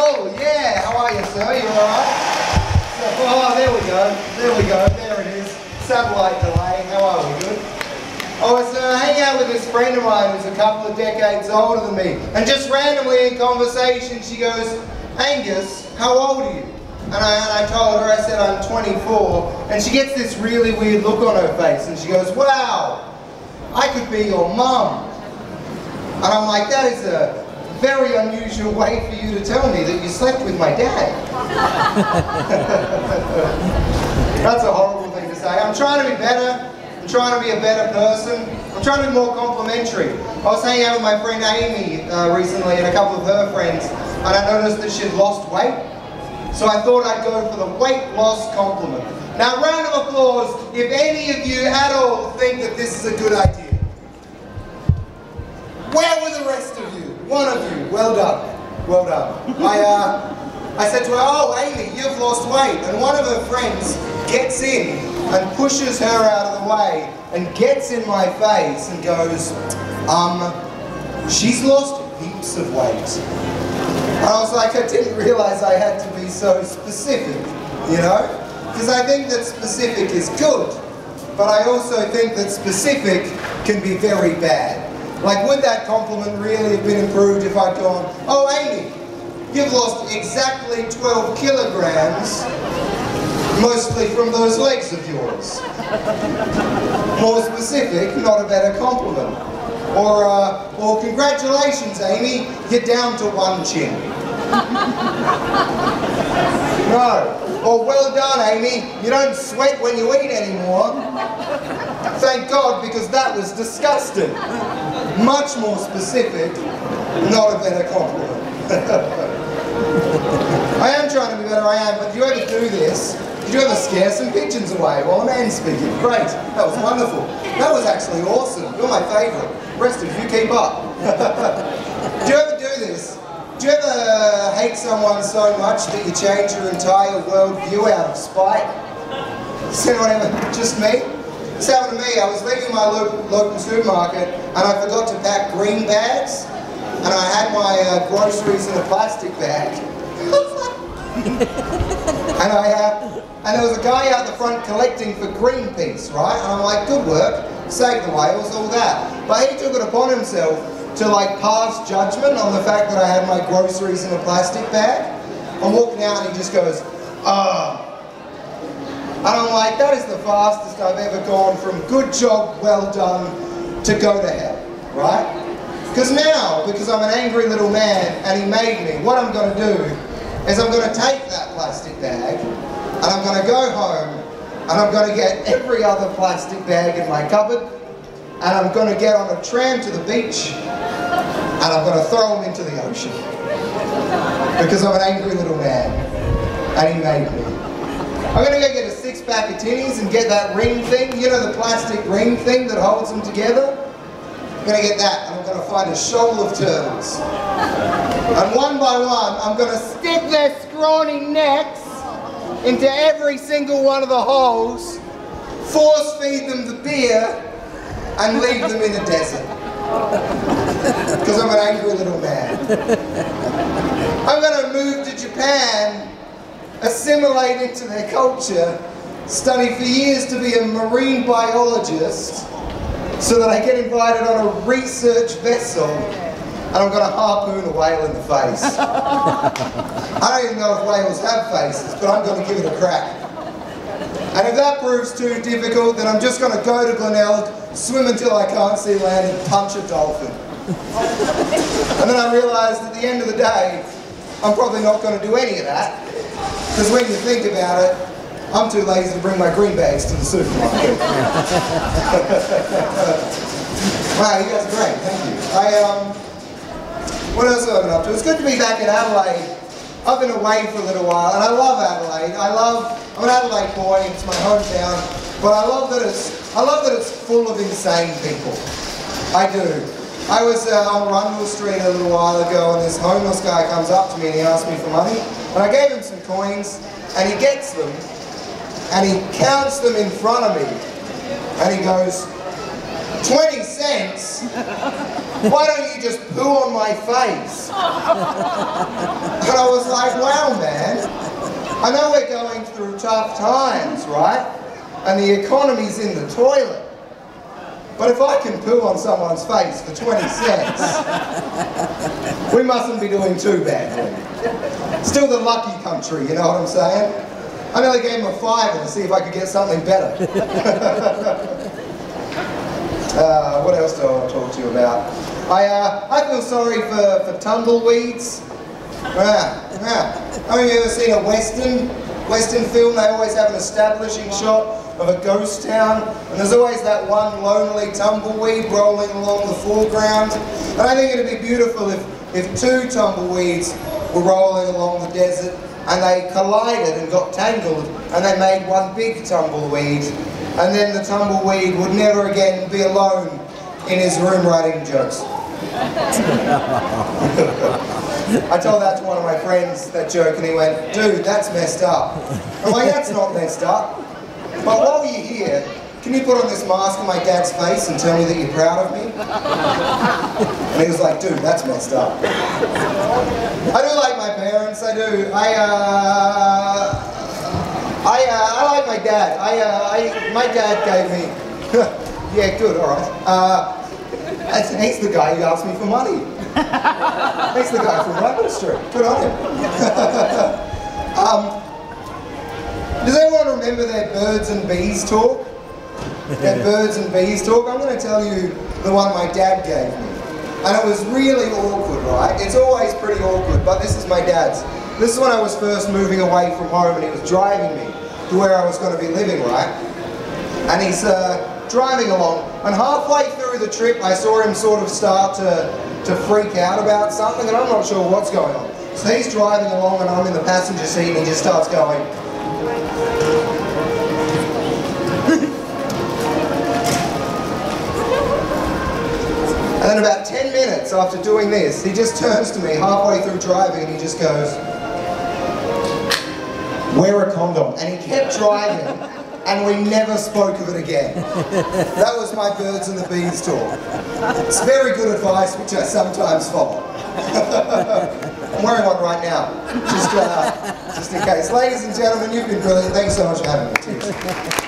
Cool, yeah. How are you, sir? You alright? Oh, there we go. There we go. There it is. Satellite delay. How are we? Good? I was hanging out with this friend of mine who's a couple of decades older than me. And just randomly in conversation, she goes, Angus, how old are you? And I told her, I said, I'm 24. And she gets this really weird look on her face. And she goes, wow, I could be your mum. And I'm like, that is a very unusual way for you to tell me that you slept with my dad. That's a horrible thing to say. I'm trying to be better. I'm trying to be a better person. I'm trying to be more complimentary. I was hanging out with my friend Amy recently and a couple of her friends, and I noticed that she'd lost weight. So I thought I'd go for the weight loss compliment. Now, round of applause if any of you at all think that this is a good idea. Where were the rest of you? One of you. Well done. Well done. I said to her, oh, Amy, you've lost weight. And one of her friends gets in and pushes her out of the way and gets in my face and goes, she's lost heaps of weight. And I was like, I didn't realize I had to be so specific, you know? Because I think that specific is good, but I also think that specific can be very bad. Like, would that compliment really have been improved if I'd gone, oh, Amy, you've lost exactly 12 kilograms, mostly from those legs of yours. More specific, not a better compliment. Or congratulations, Amy, you're down to 1 chin. No. Or well done, Amy, you don't sweat when you eat anymore. Thank God, because that was disgusting. Much more specific, not a better compliment. I am trying to be better, I am, but do you ever do this? Did you ever scare some pigeons away while a man's speaking? Great, that was wonderful. That was actually awesome. You're my favourite. Rest of you keep up. Do you ever do this? Do you ever hate someone so much that you change your entire worldview out of spite? Does anyone ever? Just me? This happened to me. I was leaving my local supermarket and I forgot to pack green bags, and I had my groceries in a plastic bag. And there was a guy out the front collecting for Greenpeace, right? And I'm like, good work, save the whales, all that. But he took it upon himself to like pass judgment on the fact that I had my groceries in a plastic bag. I'm walking out and he just goes, And I'm like, that is the fastest I've ever gone from good job, well done, to go to hell, right? Because now, because I'm an angry little man and he made me, what I'm going to do is I'm going to take that plastic bag and I'm going to go home and I'm going to get every other plastic bag in my cupboard and I'm going to get on a tram to the beach and I'm going to throw them into the ocean. Because I'm an angry little man and he made me. I'm going to go get a 6-pack of tinnies and get that ring thing, you know, the plastic ring thing that holds them together. I'm going to get that and I'm going to find a shoal of turtles. And one by one, I'm going to stick their scrawny necks into every single one of the holes, force feed them the beer, and leave them in a desert. Because I'm an angry little man. I'm going to move to Japan, assimilate into their culture, study for years to be a marine biologist, so that I get invited on a research vessel and I'm going to harpoon a whale in the face. I don't even know if whales have faces, but I'm going to give it a crack. And if that proves too difficult, then I'm just going to go to Glenelg, swim until I can't see land and punch a dolphin. And then I realised at the end of the day, I'm probably not going to do any of that, because when you think about it, I'm too lazy to bring my green bags to the supermarket. Wow, you guys are great, thank you. What else have I been up to? It's good to be back in Adelaide. I've been away for a little while, and I love Adelaide. I'm an Adelaide boy, it's my hometown, but I love that it's full of insane people. I do. I was on Rundle Street a little while ago, and this homeless guy comes up to me and he asks me for money, and I gave him some coins, and he gets them, and he counts them in front of me, and he goes, 20 cents? Why don't you just poo on my face? And I was like, wow, man, I know we're going through tough times, right? And the economy's in the toilet. But if I can poo on someone's face for 20 cents, we mustn't be doing too badly. Still the lucky country, you know what I'm saying? I nearly gave him a $5 to see if I could get something better. What else do I want to talk to you about? I feel sorry for tumbleweeds. I mean, you ever seen a Western film? They always have an establishing shot of a ghost town, and there's always that one lonely tumbleweed rolling along the foreground. And I think it'd be beautiful if two tumbleweeds were rolling along the desert and they collided and got tangled and they made one big tumbleweed, and then the tumbleweed would never again be alone in his room writing jokes. I told that to one of my friends, that joke, and he went, dude, that's messed up. I'm like, that's not messed up. But while you're here, can you put on this mask on my dad's face and tell me that you're proud of me? And he was like, dude, that's messed up. I do like my parents, I do. I like my dad. My dad gave me, yeah, good, alright. He's the guy who asked me for money. He's the guy from Rugby Street. Good on him. Does anyone remember their birds and bees talk? Their birds and bees talk? I'm going to tell you the one my dad gave me. And it was really awkward, right? It's always pretty awkward, but this is my dad's. This is when I was first moving away from home and he was driving me to where I was going to be living, right? And he's driving along, and halfway through the trip I saw him sort of start to freak out about something, and I'm not sure what's going on. So he's driving along and I'm in the passenger seat and he just starts going. And then about 10 minutes after doing this, he just turns to me halfway through driving and he just goes, wear a condom. And he kept driving and we never spoke of it again. That was my birds and the bees talk. It's very good advice which I sometimes follow. I'm wearing one right now, just in case. Ladies and gentlemen, you've been brilliant. Thanks so much for having me. Cheers.